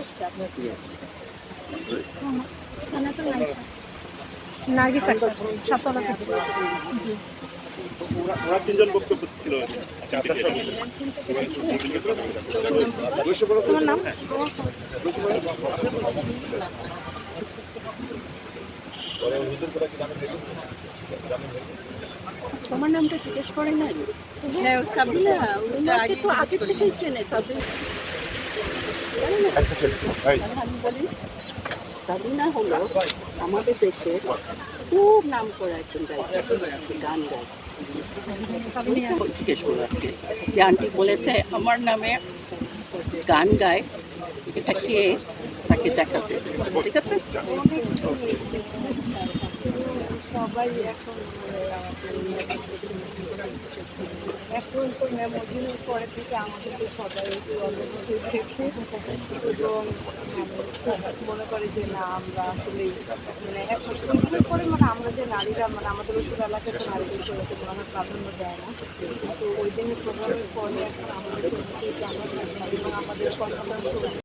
আসছে আপনার নার্গিস আক্তার সাততলা থেকে। জি। ওরা তিনজন বক্তব্য ছিল। তোমার নাম? তোমার নামটা জিজ্ঞেস করে নাই? হ্যাঁ, সাবিনা। ওনাকে তো আগে থেকেই চেনে সাবিনা। সাবিনা হলো আমাদের দেশের খুব নাম করা একজন গায়িকা, গান গায়। জিজ্ঞেস করো আজকে যে আন্টি বলেছে আমার নামে গান গায়, এটা কে, তাকে দেখাতে। ঠিক আছে? সবাই এখন এখন তো মেমোরির পরে থেকে আমাদেরকে সবাই একটু অন্যভাবে দেখে এবং মনে করে যে না আমরা আসলে মানে এখন ওইগুলোর পরে মানে আমরা যে নারীরা মানে আমাদের ওষুধ এলাকায় তো নারীদের সেরকম মনে হয় প্রাধান্য দেয় না, কিন্তু ওই দিনের প্রোগ্রামের পরে এখন আমাদের এবং আমাদের